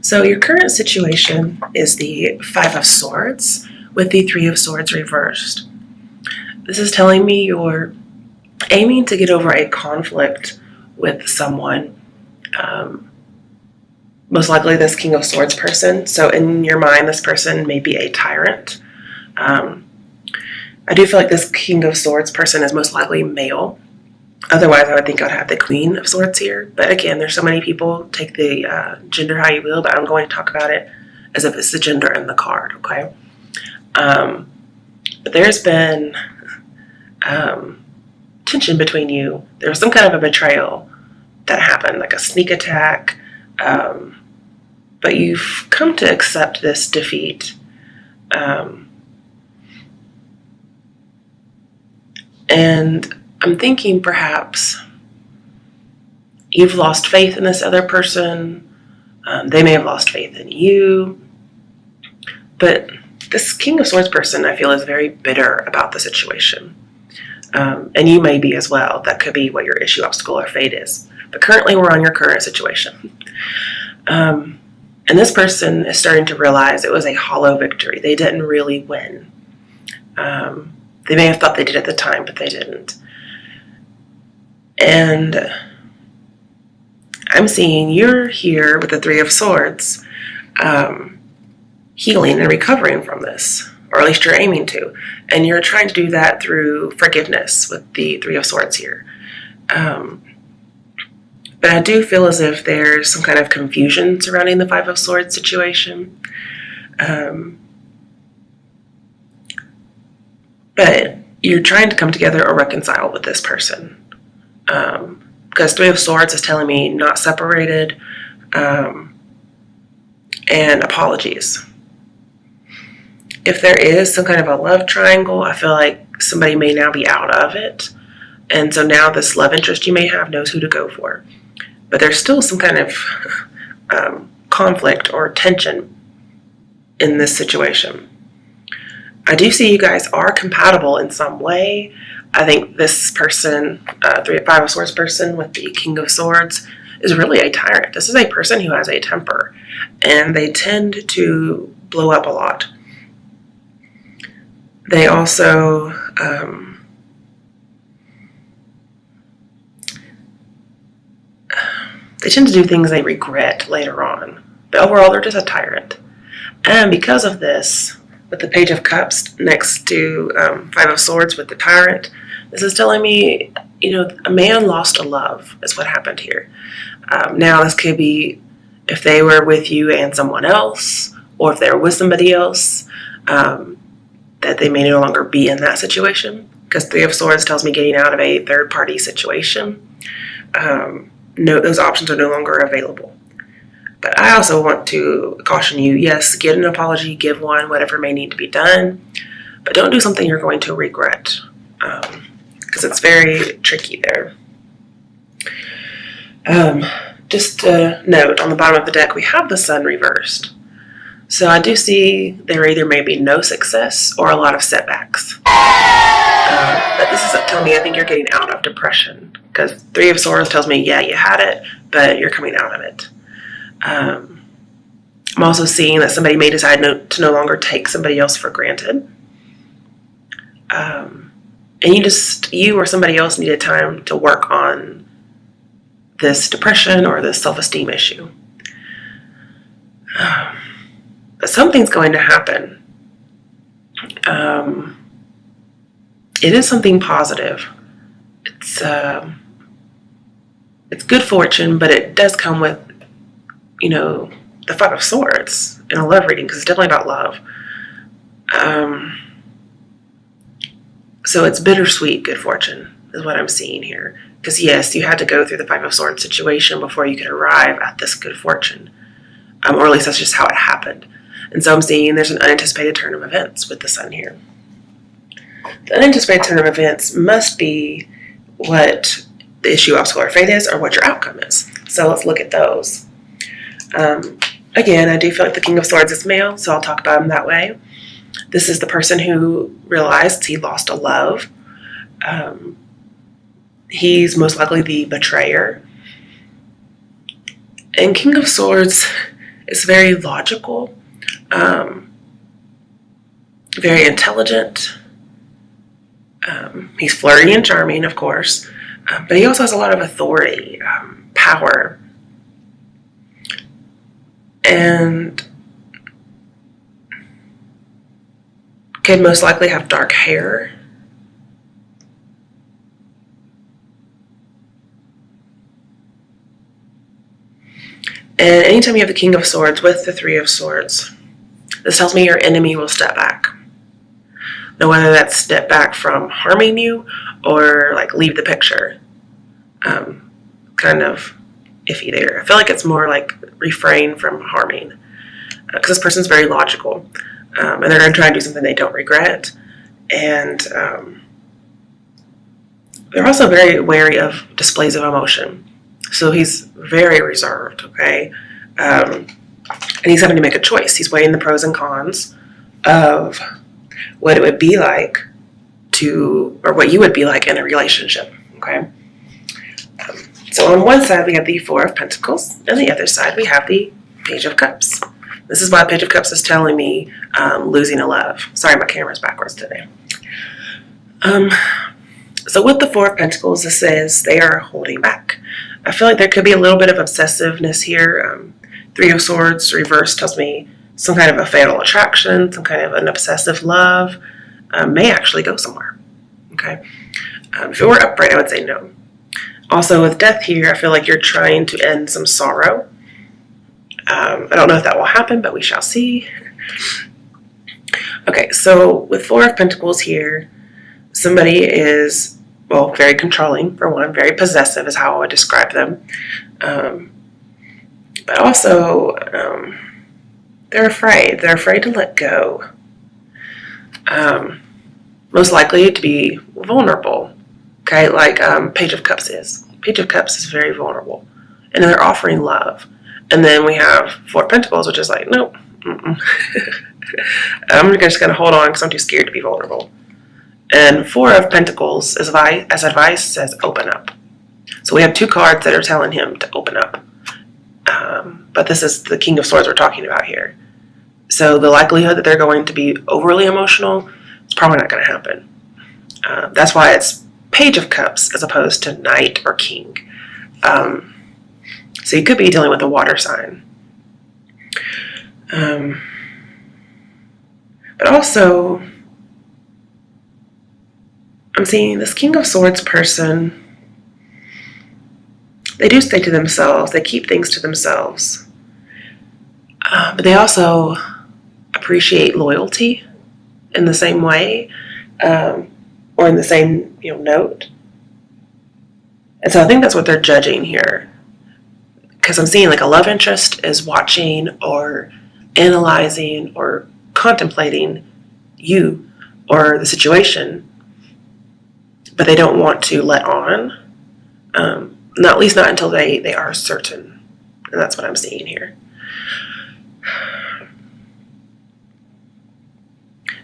So your current situation is the Five of Swords with the Three of Swords reversed. This is telling me you're aiming to get over a conflict with someone, most likely this King of Swords person. So in your mind, this person may be a tyrant. I do feel like this King of Swords person is most likely male. Otherwise, I would think I'd have the Queen of Swords here. But again, there's so many people. Take the gender how you will, but I'm going to talk about it as if it's the gender in the card, okay? But there's been tension between you. There was some kind of a betrayal that happened, like a sneak attack. But you've come to accept this defeat. And I'm thinking perhaps you've lost faith in this other person. They may have lost faith in you. But this King of Swords person, I feel, is very bitter about the situation. And you may be as well. That could be what your issue, obstacle, or fate is. But currently we're on your current situation. And this person is starting to realize it was a hollow victory. They didn't really win. They may have thought they did at the time, but they didn't. And I'm seeing you're here with the Three of Swords, healing and recovering from this, or at least you're aiming to. And you're trying to do that through forgiveness with the Three of Swords here. But I do feel as if there's some kind of confusion surrounding the Five of Swords situation. But you're trying to come together or reconcile with this person. Because Three of Swords is telling me not separated, and apologies. If there is some kind of a love triangle, I feel like somebody may now be out of it. And so now this love interest you may have knows who to go for. But there's still some kind of conflict or tension in this situation. I do see you guys are compatible in some way. I think this person, Five of Swords person with the King of Swords, is really a tyrant. This is a person who has a temper, and they tend to blow up a lot. They also they tend to do things they regret later on. But overall, they're just a tyrant. And because of this, with the Page of Cups next to Five of Swords with the tyrant, this is telling me, a man lost a love is what happened here. Now, this could be if they were with you and someone else, or if they were with somebody else, that they may no longer be in that situation. Because Three of Swords tells me getting out of a third-party situation. No, those options are no longer available. But I also want to caution you, yes, get an apology, give one, whatever may need to be done, but don't do something you're going to regret, because it's very tricky there. Just a note, on the bottom of the deck, we have the Sun reversed. So I do see there either may be no success or a lot of setbacks. But this is telling me I think you're getting out of depression, because Three of Swords tells me, yeah, you had it, but you're coming out of it. I'm also seeing that somebody may decide to no longer take somebody else for granted. And you or somebody else needed time to work on this depression or this self-esteem issue. But something's going to happen. It is something positive. It's good fortune, but it does come with the Five of Swords in a love reading, because it's definitely about love. So it's bittersweet good fortune is what I'm seeing here. Because yes, you had to go through the Five of Swords situation before you could arrive at this good fortune. Or at least that's just how it happened. And so I'm seeing there's an unanticipated turn of events with the Sun here. The unanticipated turn of events must be what the issue, obstacle, or fate is, or what your outcome is. So let's look at those. Again, I do feel like the King of Swords is male, so I'll talk about him that way. This is the person who realized he lost a love. He's most likely the betrayer. And King of Swords is very logical, very intelligent. He's flirty and charming, of course, but he also has a lot of authority, power, and could most likely have dark hair. And anytime you have the King of Swords with the Three of Swords, this tells me your enemy will step back. Now, whether that's step back from harming you or like leave the picture, kind of iffy there. I feel like it's more like refrain from harming, because this person's very logical, and they're going to try and do something they don't regret, and they're also very wary of displays of emotion. So he's very reserved, okay? And he's having to make a choice. He's weighing the pros and cons of what it would be like to, or what you would be like in a relationship, okay? So on one side, we have the Four of Pentacles, and the other side, we have the Page of Cups. This is why Page of Cups is telling me losing a love. Sorry, my camera's backwards today. So with the Four of Pentacles, this says they are holding back. I feel like there could be a little bit of obsessiveness here. Three of Swords reversed tells me some kind of a fatal attraction, some kind of an obsessive love may actually go somewhere. Okay. If it were upright, I would say no. Also, with Death here, I feel like you're trying to end some sorrow. I don't know if that will happen, but we shall see. Okay, so with Four of Pentacles here, somebody is, well, very controlling, for one. Very possessive is how I would describe them. But also, they're afraid. They're afraid to let go. Most likely to be vulnerable. Okay, like Page of Cups is. Page of Cups is very vulnerable. And they're offering love. And then we have Four of Pentacles, which is like, nope. I'm just going to hold on because I'm too scared to be vulnerable. And Four of Pentacles, as advice, says open up. So we have two cards that are telling him to open up. But this is the King of Swords we're talking about here. So the likelihood that they're going to be overly emotional is probably not going to happen. That's why it's Page of Cups as opposed to Knight or King. So you could be dealing with a water sign. But also, I'm seeing this King of Swords person, they do stay to themselves. They keep things to themselves. But they also appreciate loyalty in the same way, or in the same note. And so I think that's what they're judging here. Because I'm seeing like a love interest is watching or analyzing or contemplating you or the situation, but they don't want to let on. At least not until they are certain. And that's what I'm seeing here.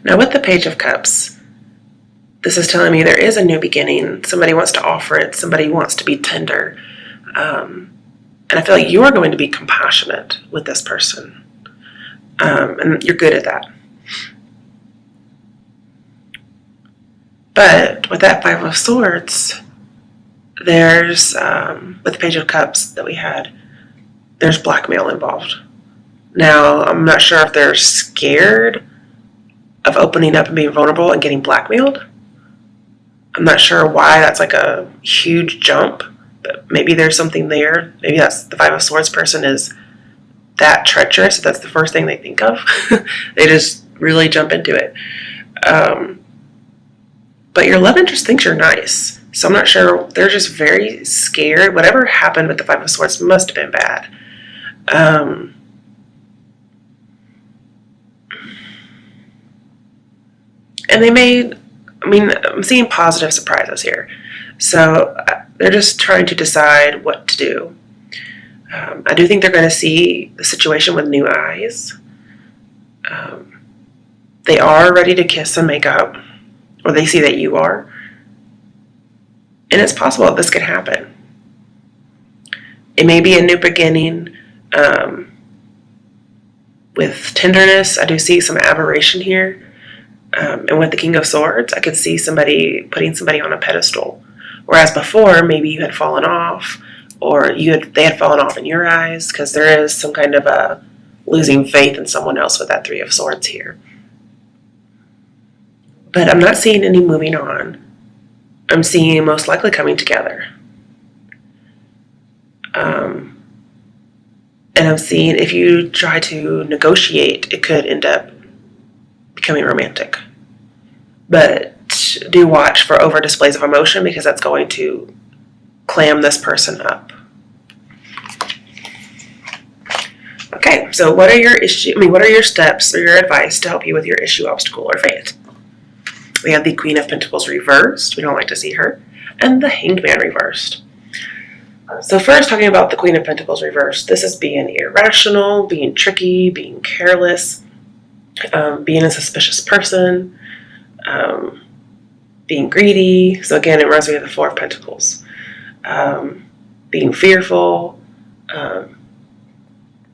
Now with the Page of Cups, this is telling me there is a new beginning. Somebody wants to offer it. Somebody wants to be tender. And I feel like you're going to be compassionate with this person. And you're good at that. But with that Five of Swords, there's, with the Page of Cups that we had, there's blackmail involved. Now, I'm not sure if they're scared of opening up and being vulnerable and getting blackmailed. I'm not sure why that's like a huge jump, but maybe there's something there. Maybe that's the Five of Swords person is that treacherous. That's the first thing they think of. They just really jump into it. But your love interest thinks you're nice. So I'm not sure. They're just very scared. Whatever happened with the Five of Swords must have been bad. And they made, I'm seeing positive surprises here. So they're just trying to decide what to do. I do think they're going to see the situation with new eyes. They are ready to kiss and make up, or they see that you are. And it's possible that this could happen. It may be a new beginning. with tenderness. I do see some admiration here. And with the King of Swords, I could see somebody putting somebody on a pedestal. Whereas before, maybe you had fallen off, or they had fallen off in your eyes, because there is some kind of a losing faith in someone else with that Three of Swords here. But I'm not seeing any moving on. I'm seeing most likely coming together. And I'm seeing if you try to negotiate, it could end up becoming romantic. But do watch for over displays of emotion, because that's going to clam this person up. Okay, so what are your steps or your advice to help you with your issue, obstacle, or fate? We have the Queen of Pentacles reversed. We don't like to see her. And the Hanged Man reversed. So first, talking about the Queen of Pentacles reversed, this is being irrational, being tricky, being careless, being a suspicious person, being greedy. So again, it reminds me of the Four of Pentacles. Being fearful,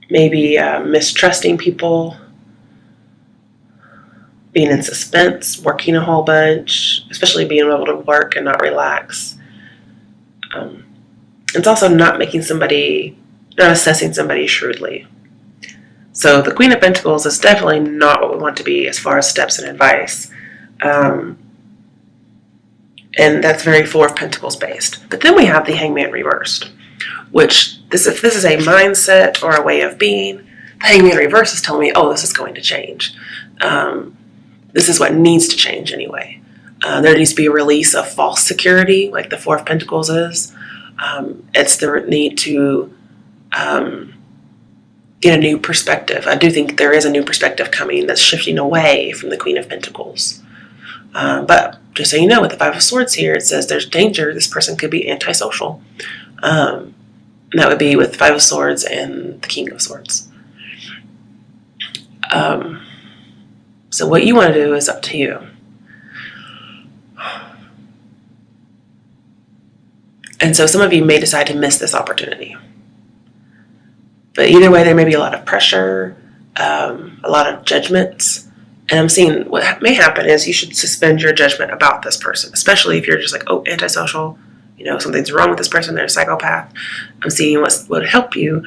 maybe mistrusting people, being in suspense, working a whole bunch, especially being able to work and not relax. It's also not assessing somebody shrewdly. So the Queen of Pentacles is definitely not what we want to be as far as steps and advice. And that's very Four of Pentacles based. But then we have the Hangman reversed, which if this is a mindset or a way of being, the Hangman reverse is telling me, oh, this is going to change. This is what needs to change anyway. There needs to be a release of false security, like the Four of Pentacles is. It's the need to get a new perspective. I do think there is a new perspective coming that's shifting away from the Queen of Pentacles. But just so you know, with the Five of Swords here, it says there's danger. This person could be antisocial. And that would be with the Five of Swords and the King of Swords. So what you want to do is up to you. And so some of you may decide to miss this opportunity. But either way, there may be a lot of pressure, a lot of judgments. And I'm seeing what may happen is you should suspend your judgment about this person, especially if you're just like, oh, antisocial, something's wrong with this person, they're a psychopath. I'm seeing what would help you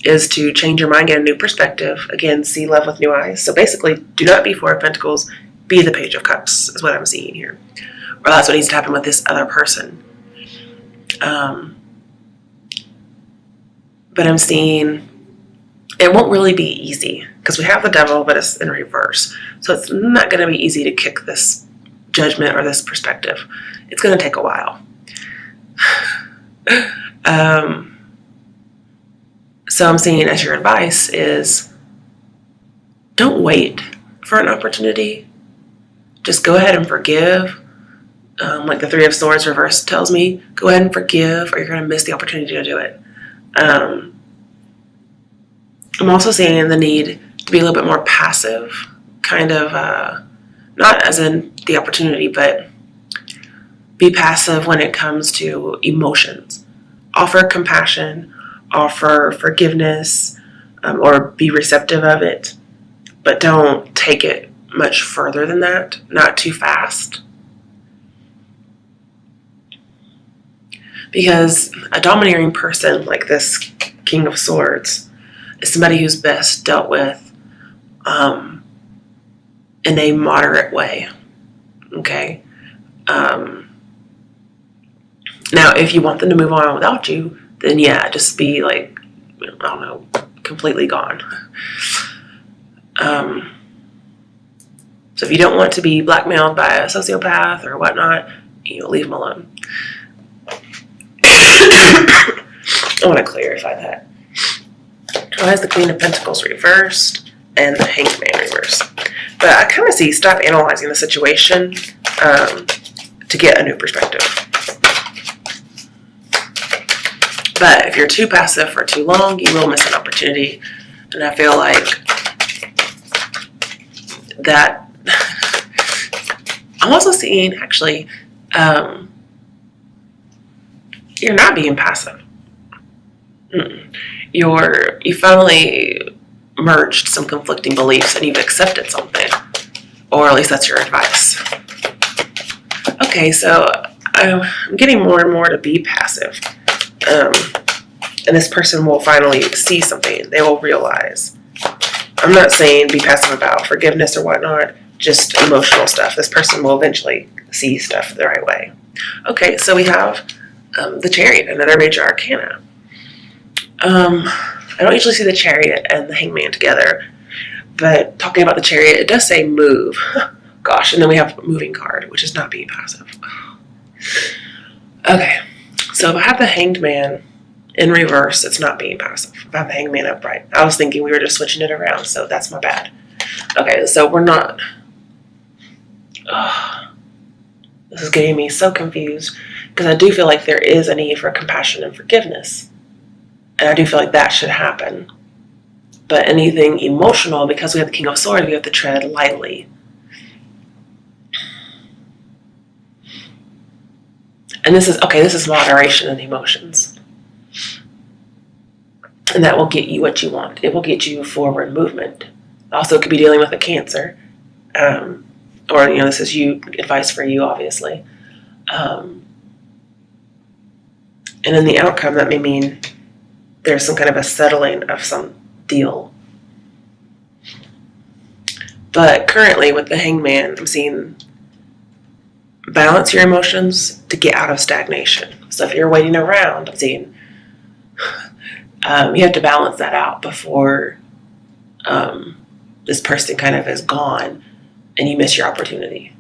is to change your mind, get a new perspective. Again, see love with new eyes. So basically, do not be Four of Pentacles, be the Page of Cups is what I'm seeing here. Or that's what needs to happen with this other person. But I'm seeing it won't really be easy because we have the Devil, but it's in reverse. So it's not going to be easy to kick this judgment or this perspective. It's going to take a while. So I'm seeing as your advice is don't wait for an opportunity. Just go ahead and forgive. Like the Three of Swords reverse tells me, go ahead and forgive or you're going to miss the opportunity to do it. I'm also seeing the need to be a little bit more passive, kind of, not as in the opportunity, but be passive when it comes to emotions. Offer compassion, offer forgiveness, or be receptive of it, but don't take it much further than that, not too fast. Because a domineering person like this King of Swords is somebody who's best dealt with in a moderate way. Okay? Now, if you want them to move on without you, then yeah, just be like, I don't know, completely gone. So if you don't want to be blackmailed by a sociopath or whatnot, leave them alone. I want to clarify that. Why is the Queen of Pentacles reversed and the Hanged Man reversed? But I kind of see stop analyzing the situation to get a new perspective. But if you're too passive for too long, you will miss an opportunity. And I feel like that I'm also seeing actually you're not being passive. You finally merged some conflicting beliefs and you've accepted something, or at least that's your advice. Okay, so I'm getting more and more to be passive. And this person will finally see something. They will realize. I'm not saying be passive about forgiveness or whatnot, just emotional stuff. This person will eventually see stuff the right way. Okay, so we have the Chariot, another major arcana. I don't usually see the Chariot and the Hangman together, but talking about the Chariot, it does say move. Gosh, and then we have a moving card, which is not being passive. Okay, so if I have the Hanged Man in reverse, it's not being passive. If I have the Hanged Man upright, I was thinking we were just switching it around, so that's my bad. Okay, so we're not. This is getting me so confused because I do feel like there is a need for compassion and forgiveness. And I do feel like that should happen. But anything emotional, because we have the King of Swords, we have to tread lightly. And this is moderation in emotions. And that will get you what you want. It will get you forward movement. Also, it could be dealing with a Cancer. Or, this is advice for you, obviously. And in the outcome, that may mean there's some kind of a settling of some deal. But currently, with the Hangman, I'm seeing balance your emotions to get out of stagnation. So if you're waiting around, I'm seeing you have to balance that out before this person kind of is gone and you miss your opportunity.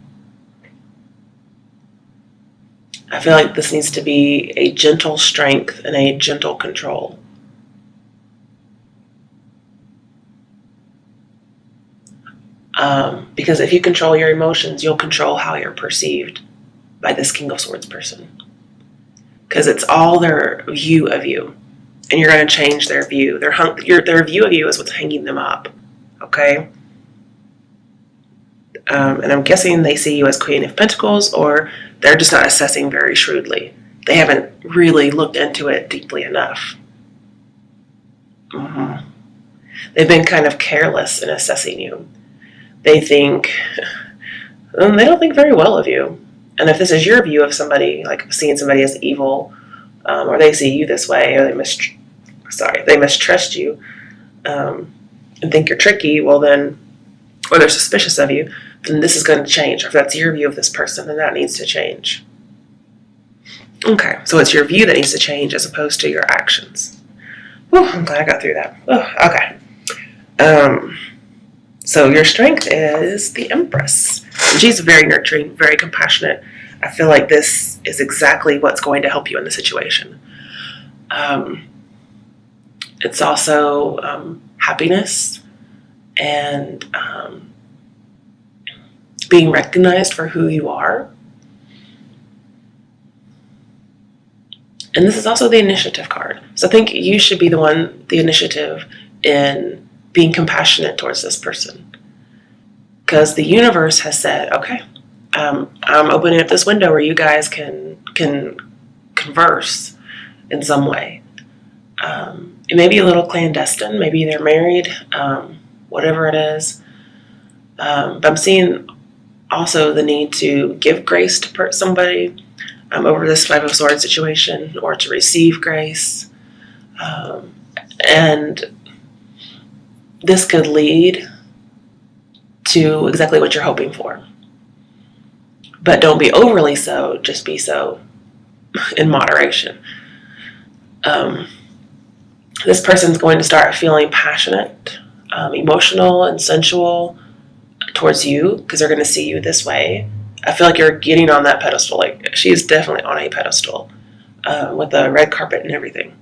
I feel like this needs to be a gentle strength and a gentle control. Because if you control your emotions, you'll control how you're perceived by this King of Swords person. Because it's all their view of you. And you're going to change their view. Their view of you is what's hanging them up. Okay? And I'm guessing they see you as Queen of Pentacles, or they're just not assessing very shrewdly. They haven't really looked into it deeply enough. Mm-hmm. They've been kind of careless in assessing you. They don't think very well of you. And if this is your view of somebody, like seeing somebody as evil, or they see you this way, or they mistrust you, and think you're tricky, well then, or they're suspicious of you, then this is going to change. Or if that's your view of this person, then that needs to change. Okay, so it's your view that needs to change as opposed to your actions. Whew, I'm glad I got through that. Okay. So your strength is the Empress. And she's very nurturing, very compassionate. I feel like this is exactly what's going to help you in the situation. It's also happiness and being recognized for who you are. And this is also the initiative card. So I think you should be the initiative in being compassionate towards this person. Because the universe has said, okay, I'm opening up this window where you guys can converse in some way. It may be a little clandestine. Maybe they're married, whatever it is. But I'm seeing also the need to give grace to somebody over this Five of Swords situation, or to receive grace. And this could lead to exactly what you're hoping for. But don't be overly so, just be so in moderation. This person's going to start feeling passionate, emotional, and sensual towards you because they're going to see you this way. I feel like you're getting on that pedestal. Like, she is definitely on a pedestal with the red carpet and everything.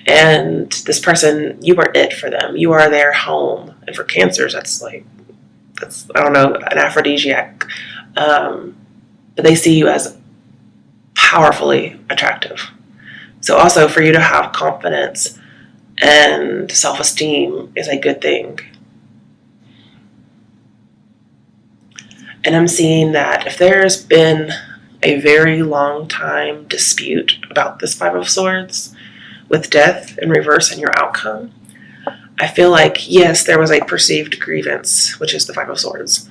And this person, you are it for them. You are their home. And for Cancers, that's I don't know, an aphrodisiac. But they see you as powerfully attractive. So also for you to have confidence and self-esteem is a good thing. And I'm seeing that if there's been a very long time dispute about this Five of Swords with death in reverse and your outcome, I feel like, yes, there was a perceived grievance, which is the Five of Swords,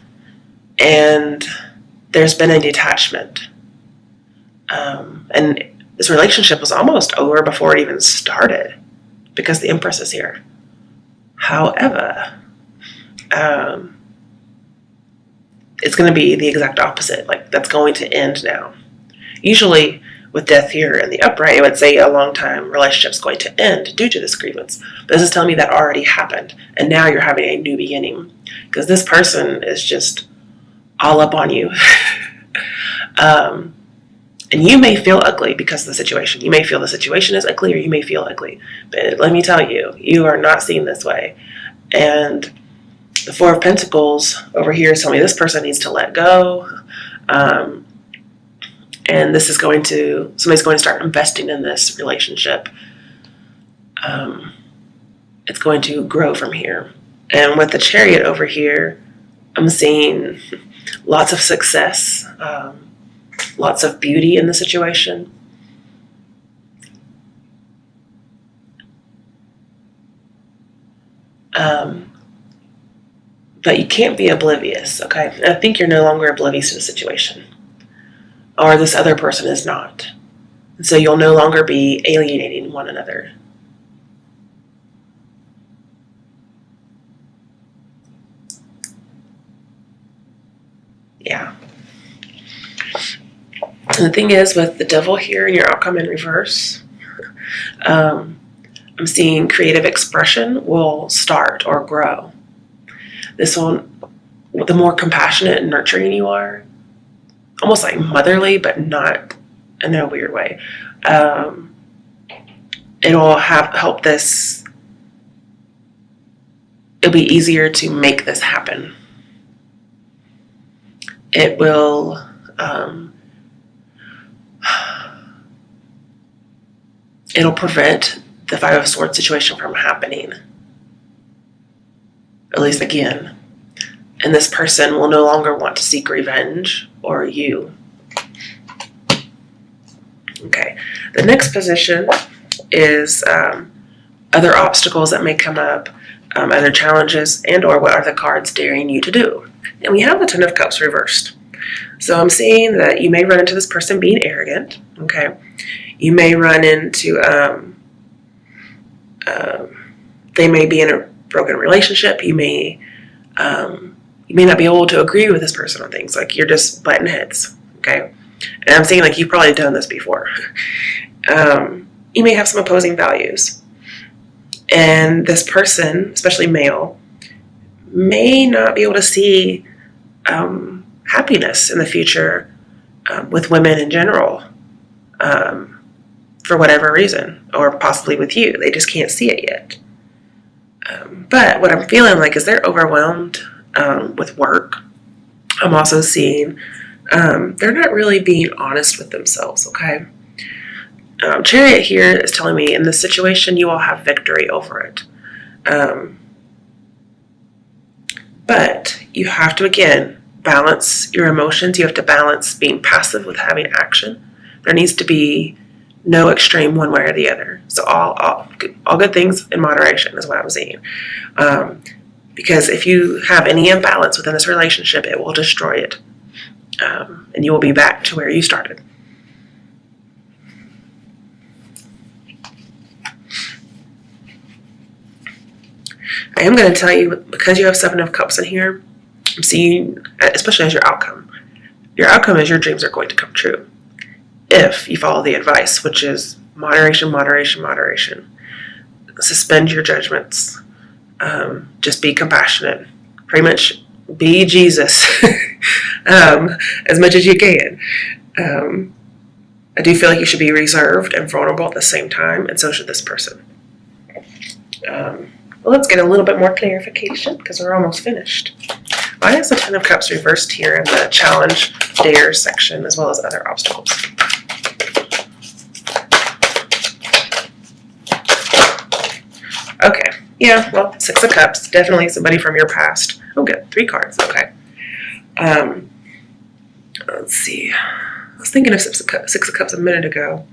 and there's been a detachment. And this relationship was almost over before it even started because the Empress is here. However, it's going to be the exact opposite. Like, that's going to end now. Usually, with death here in the upright, it would say a long-time relationship's going to end due to this grievance. But this is telling me that already happened, and now you're having a new beginning. Because this person is just all up on you. And you may feel ugly because of the situation. You may feel the situation is ugly, or you may feel ugly. But let me tell you, you are not seen this way. And the Four of Pentacles over here is telling me this person needs to let go. And this is somebody's going to start investing in this relationship. It's going to grow from here. And with the Chariot over here, I'm seeing lots of success, lots of beauty in the situation. But you can't be oblivious, okay? I think you're no longer oblivious to the situation. Or this other person is not. And so you'll no longer be alienating one another. Yeah. And the thing is, with the Devil here and your outcome in reverse, I'm seeing creative expression will start or grow. This will, the more compassionate and nurturing you are, almost like motherly, but not in a weird way. It'll help this. It'll be easier to make this happen. It will. It'll prevent the Five of Swords situation from happening. At least again. And this person will no longer want to seek revenge or you. Okay. The next position is other obstacles that may come up, other challenges, and or what are the cards daring you to do. And we have the Ten of Cups reversed. So I'm seeing that you may run into this person being arrogant. Okay. You may run into, they may be in a broken relationship. You may not be able to agree with this person on things. Like, you're just butting heads, okay? And I'm saying, like, you've probably done this before. You may have some opposing values. And this person, especially male, may not be able to see happiness in the future with women in general. For whatever reason, or possibly with you. They just can't see it yet. But what I'm feeling like is they're overwhelmed with work. I'm also seeing they're not really being honest with themselves, okay? Chariot here is telling me in this situation you will have victory over it. But you have to, again, balance your emotions. You have to balance being passive with having action. There needs to be no extreme one way or the other. So all good things in moderation is what I'm seeing. Because if you have any imbalance within this relationship, it will destroy it. And you will be back to where you started. I am going to tell you, because you have Seven of Cups in here, I'm seeing, especially as your outcome is your dreams are going to come true. If you follow the advice, which is moderation, moderation, moderation. Suspend your judgments. Just be compassionate. Pretty much be Jesus as much as you can. I do feel like you should be reserved and vulnerable at the same time, and so should this person. Well, let's get a little bit more clarification because we're almost finished. Why is the Ten of Cups reversed here in the challenge dares section, as well as other obstacles? Okay, yeah, well, Six of Cups, definitely somebody from your past. Oh, good, 3 cards, okay. Let's see. I was thinking of Six of Cups a minute ago.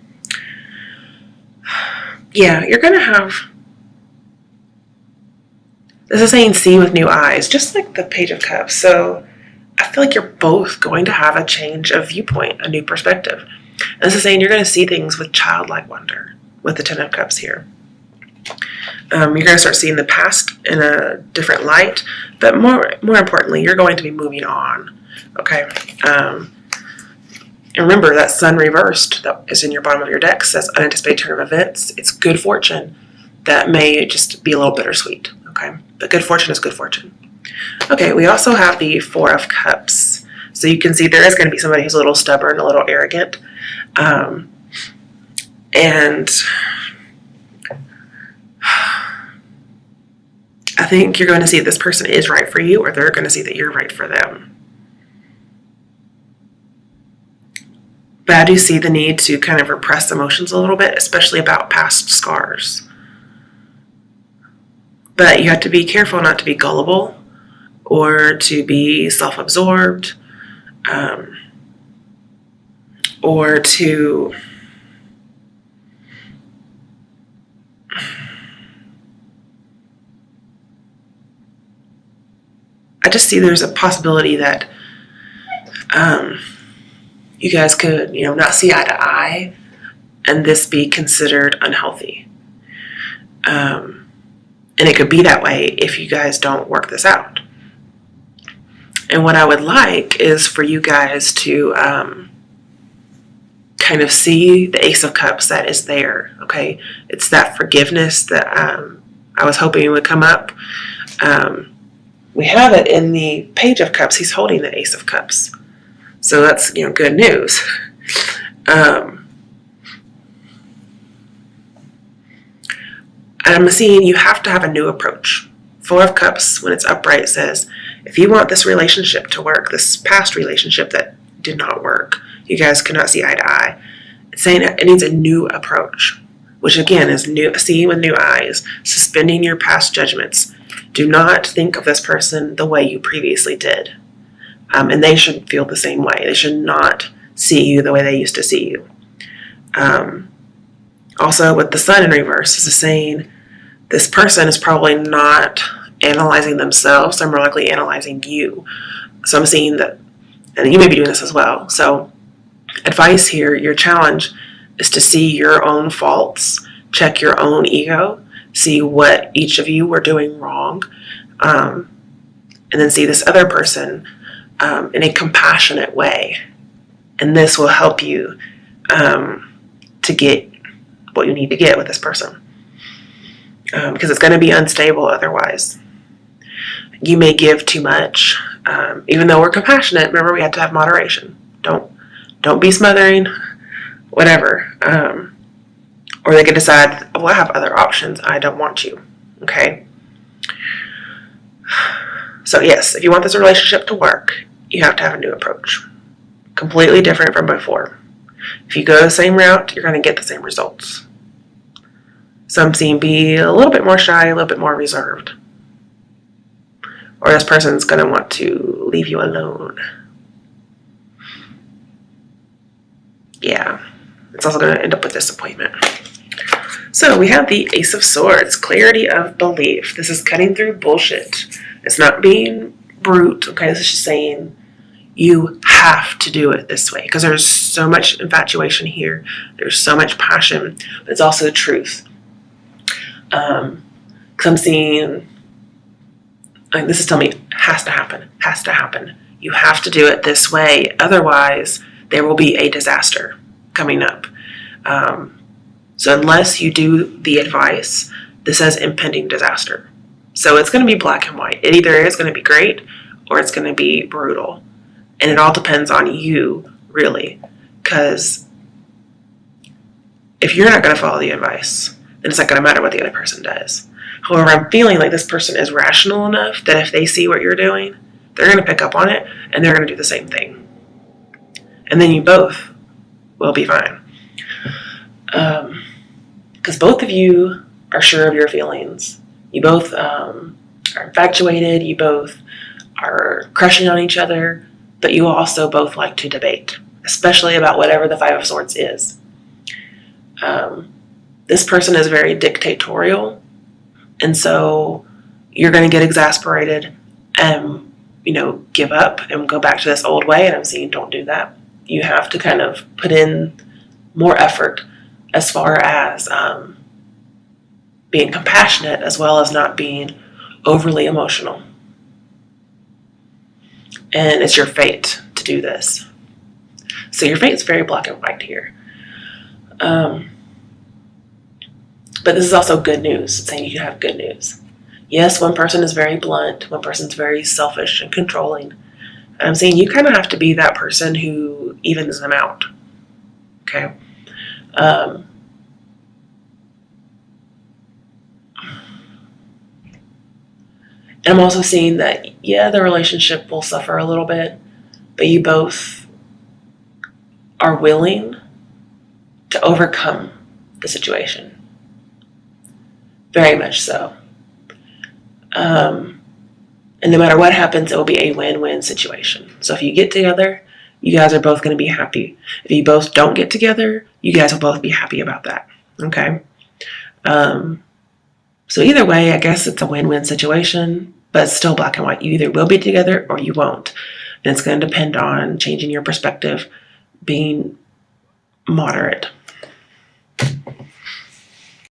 Yeah, you're going to have This is saying see with new eyes, just like the Page of Cups. So I feel like you're both going to have a change of viewpoint, a new perspective. And this is saying you're going to see things with childlike wonder with the Ten of Cups here. You're going to start seeing the past in a different light, but more importantly, you're going to be moving on. Okay. And remember that Sun reversed that is in your bottom of your deck says unanticipated turn of events. It's good fortune that may just be a little bittersweet. Okay. But good fortune is good fortune. Okay. We also have the Four of Cups. So you can see there is going to be somebody who's a little stubborn, a little arrogant. And I think you're going to see this person is right for you, or they're going to see that you're right for them. But I do see the need to kind of repress emotions a little bit, especially about past scars. But you have to be careful not to be gullible or to be self-absorbed, or to I just see there's a possibility that you guys could, not see eye to eye, and this be considered unhealthy. And it could be that way if you guys don't work this out. And what I would like is for you guys to kind of see the Ace of Cups that is there, okay? It's that forgiveness that I was hoping would come up. We have it in the Page of Cups. He's holding the Ace of Cups. So that's, good news. I'm seeing you have to have a new approach. Four of Cups, when it's upright, says, if you want this relationship to work, this past relationship that did not work, you guys could not see eye to eye. It's saying it needs a new approach, which again is new, seeing with new eyes, suspending your past judgments. Do not think of this person the way you previously did. And they should feel the same way. They should not see you the way they used to see you. Also, with the Sun in reverse, this is saying this person is probably not analyzing themselves. They're more likely analyzing you. So I'm seeing that, and you may be doing this as well. So advice here, your challenge is to see your own faults, check your own ego, see what each of you were doing wrong, and then see this other person in a compassionate way. And this will help you to get what you need to get with this person. Because it's going to be unstable otherwise. You may give too much. Even though we're compassionate, remember we have to have moderation. Don't be smothering, whatever. Or they could decide, well, I have other options. I don't want you. Okay? So yes, if you want this relationship to work, you have to have a new approach. Completely different from before. If you go the same route, you're going to get the same results. So I'm seeing be a little bit more shy, a little bit more reserved. Or this person's going to want to leave you alone. Yeah, it's also going to end up with disappointment. So we have the Ace of Swords, clarity of belief. This is cutting through bullshit. It's not being brute, okay? This is just saying you have to do it this way because there's so much infatuation here. There's so much passion, but it's also the truth. Because I'm seeing, this is telling me, has to happen. You have to do it this way. Otherwise, there will be a disaster coming up. So unless you do the advice, this says impending disaster. So it's going to be black and white. It either is going to be great or it's going to be brutal. And it all depends on you, really. Because if you're not going to follow the advice, then it's not going to matter what the other person does. However, I'm feeling like this person is rational enough that if they see what you're doing, they're going to pick up on it and they're going to do the same thing. And then you both will be fine. Because both of you are sure of your feelings. You both are infatuated. You both are crushing on each other. But you also both like to debate, especially about whatever the Five of Swords is. This person is very dictatorial. And so you're going to get exasperated and, give up and go back to this old way. And I'm saying don't do that. You have to kind of put in more effort as far as being compassionate, as well as not being overly emotional. And it's your fate to do this. So your fate's very black and white here. But this is also good news. It's saying you can have good news. Yes, one person is very blunt. One person's very selfish and controlling. And I'm saying you kind of have to be that person who evens them out. Okay? And I'm also seeing that, the relationship will suffer a little bit, but you both are willing to overcome the situation. Very much so. And no matter what happens, it will be a win-win situation. So if you get together, you guys are both going to be happy. If you both don't get together, you guys will both be happy about that. Okay? So either way, I guess it's a win-win situation, but it's still black and white. You either will be together or you won't. And it's going to depend on changing your perspective, being moderate.